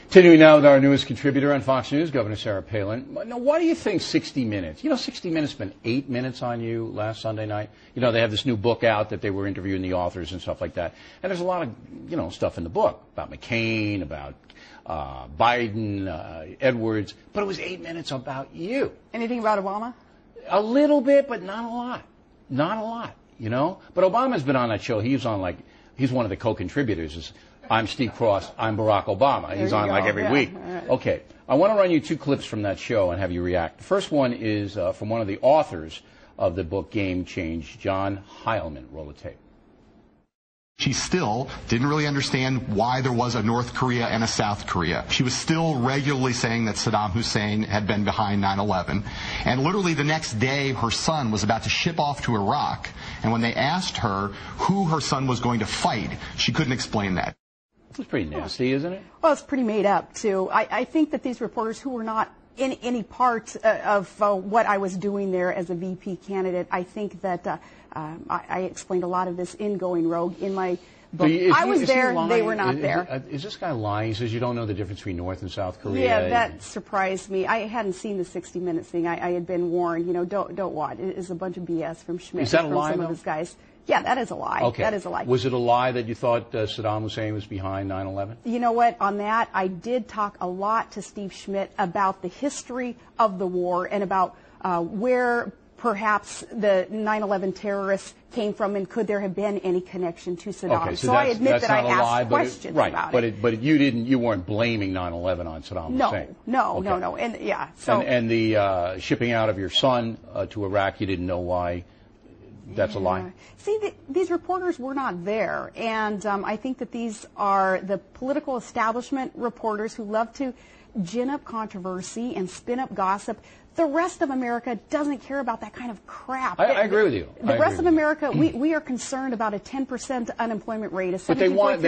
Continuing now with our newest contributor on Fox News, Governor Sarah Palin. Now, why do you think 60 Minutes? You know, 60 Minutes spent 8 minutes on you last Sunday night. You know, they have this new book out that they were interviewing the authors and stuff like that. And there's a lot of, you know, stuff in the book about McCain, about Biden, Edwards. But it was 8 minutes about you. Anything about Obama? A little bit, but not a lot. Not a lot, you know. But Obama's been on that show. He's one of the co-contributors. I'm Steve Cross, I'm Barack Obama. He's on like every week. Right. Okay, I want to run you 2 clips from that show and have you react. The first one is from one of the authors of the book Game Change, John Heilman. Roll the tape. She still didn't really understand why there was a North Korea and a South Korea. She was still regularly saying that Saddam Hussein had been behind 9/11. And literally the next day, her son was about to ship off to Iraq. And when they asked her who her son was going to fight, she couldn't explain that. It's pretty nasty, isn't it? Well, it's pretty made up, too. I think that these reporters who were not in any part of what I was doing there as a VP candidate, I think that I explained a lot of this in Going Rogue in my book. I was there, they were not there. Is this guy lying? He says you don't know the difference between North and South Korea? Yeah, that surprised me. I hadn't seen the 60 Minutes thing. I had been warned, you know, don't watch. It is a bunch of BS from Schmidt. Is that and a lie, from some of his guys. Yeah, that is a lie. Okay. That is a lie. Was it a lie that you thought Saddam Hussein was behind 9/11? You know what? On that, I did talk a lot to Steve Schmidt about the history of the war and about where perhaps the 9/11 terrorists came from and could there have been any connection to Saddam. Okay, so I admit that I asked questions right, about it. But you weren't blaming 9/11 on Saddam Hussein. No. And yeah. So and the shipping out of your son to Iraq, you didn't know why. That's a lie. See, these reporters were not there, and I think that these are the political establishment reporters who love to gin up controversy and spin up gossip. The rest of America doesn't care about that kind of crap. I agree with you. The rest of America, we are concerned about a 10% unemployment rate, a 17.3%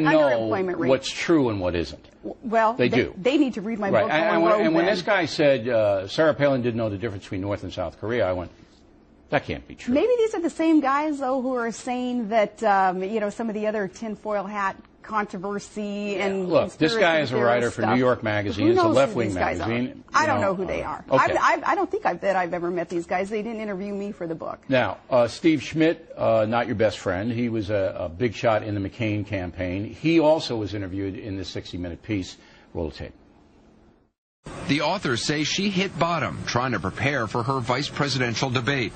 underemployment rate. What's true and what isn't. Well, they do. They need to read my book. And when this guy said Sarah Palin didn't know the difference between North and South Korea, I went, that can't be true. Maybe these are the same guys, though, who are saying that, you know, some of the other tinfoil hat controversy and look, this guy is a writer for New York Magazine. It's a left-wing magazine. I don't know who they are. Okay. I don't think that I've ever met these guys. They didn't interview me for the book. Now, Steve Schmidt, not your best friend. He was a big shot in the McCain campaign. He also was interviewed in this 60-minute piece. Roll the tape. The authors say she hit bottom trying to prepare for her vice presidential debate.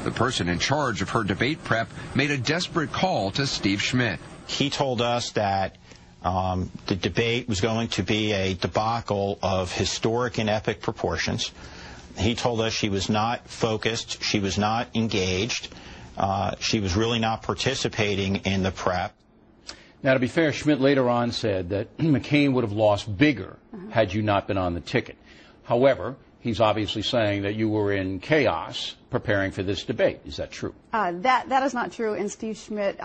The person in charge of her debate prep made a desperate call to Steve Schmidt. He told us that the debate was going to be a debacle of historic and epic proportions. He told us she was not focused, she was not engaged, she was really not participating in the prep. Now, to be fair, Schmidt later on said that McCain would have lost bigger had you not been on the ticket. However, he's obviously saying that you were in chaos preparing for this debate. Is that true? That is not true. And Steve Schmidt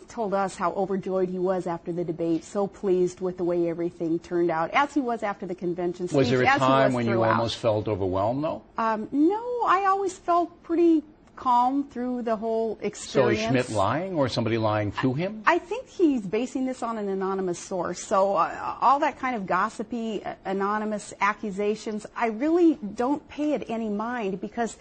told us how overjoyed he was after the debate, so pleased with the way everything turned out, as he was after the convention speech. Was there a time when you almost felt overwhelmed, though? No, I always felt pretty calm through the whole experience. So is Schmidt lying or somebody lying to him? I think he's basing this on an anonymous source. So all that kind of gossipy, anonymous accusations, I really don't pay it any mind because,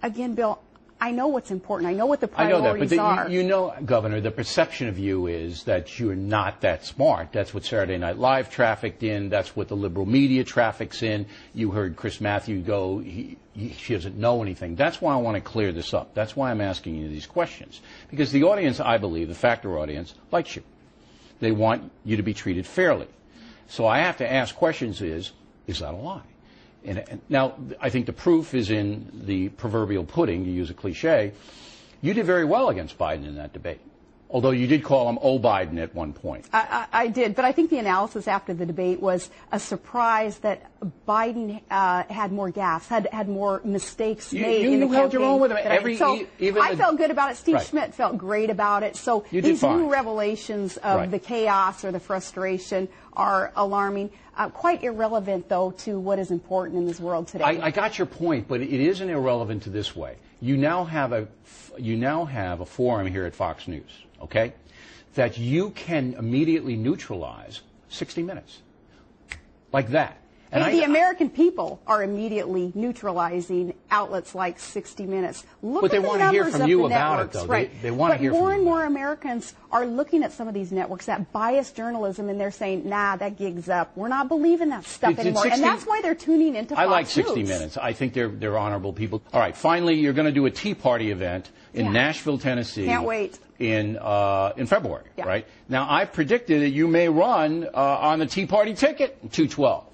again, Bill, I know what's important. I know what the priorities are. You know, Governor, the perception of you is that you're not that smart. That's what Saturday Night Live trafficked in. That's what the liberal media traffics in. You heard Chris Matthews go, she doesn't know anything. That's why I want to clear this up. That's why I'm asking you these questions. Because the audience, I believe, the factor audience, likes you. They want you to be treated fairly. So I have to ask questions is that a lie? And now, I think the proof is in the proverbial pudding, to use a cliche. You did very well against Biden in that debate, although you did call him Biden at one point. I did, but I think the analysis after the debate was a surprise that Biden had more gaffes, had more mistakes made in the campaign. You held your own with him. I felt good about it. Steve Schmidt felt great about it. So these new revelations of the chaos or the frustration are alarming. Quite irrelevant, though, to what is important in this world today. I got your point, but it isn't irrelevant to this way. You now have a forum here at Fox News, okay, that you can immediately neutralize 60 Minutes. like that. And the American people are immediately neutralizing outlets like 60 Minutes. Look but they at the want to hear numbers from of you the about networks, it, though. right? They want to hear from you. But more and more Americans are looking at some of these networks, that biased journalism, and they're saying, nah, that gig's up. We're not believing that stuff anymore. 60, and that's why they're tuning into Fox I like 60 News. Minutes. I think they're honorable people. All right, finally, you're going to do a Tea Party event in Nashville, Tennessee. Can't wait. In February, right? Now, I've predicted that you may run on the Tea Party ticket in 212.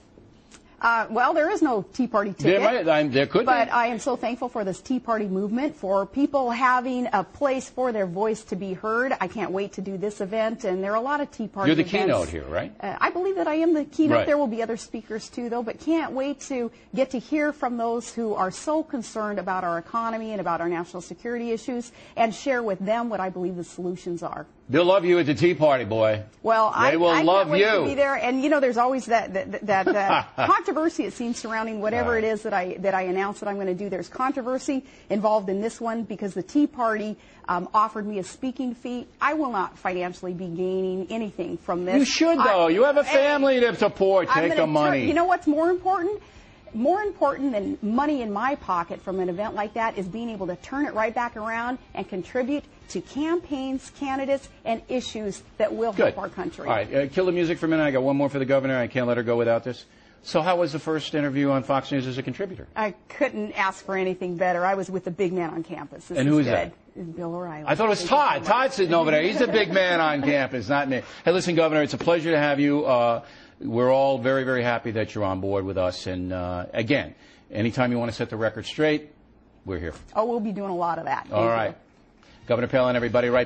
Well, there is no Tea Party ticket. There could be. But I am so thankful for this Tea Party movement, for people having a place for their voice to be heard. I can't wait to do this event, and there are a lot of Tea Party events. You're the keynote here, right? I believe that I am the keynote. Right. There will be other speakers, too, though, but can't wait to get to hear from those who are so concerned about our economy and about our national security issues and share with them what I believe the solutions are. They'll love you at the Tea Party, boy. Well, they will love can't wait you to be there, and you know, there's always that controversy, it seems, surrounding whatever it is that I announce that I'm going to do. There's controversy involved in this one because the Tea Party offered me a speaking fee. I will not financially be gaining anything from this. You should, though. You have a family to support. Take the money. You know what's more important? More important than money in my pocket from an event like that is being able to turn it right back around and contribute to campaigns, candidates, and issues that will help our country. All right, kill the music for a minute. I got one more for the governor. I can't let her go without this. So how was the first interview on Fox News as a contributor? I couldn't ask for anything better. I was with the big man on campus. And who is that? Bill O'Reilly. I thought it was Todd. Todd's sitting over there. He's the big man on campus, not me. Hey, listen, Governor, it's a pleasure to have you. We're all very, very happy that you're on board with us. And, again, anytime you want to set the record straight, we're here. Oh, we'll be doing a lot of that. All right. Governor Palin, everybody, right back.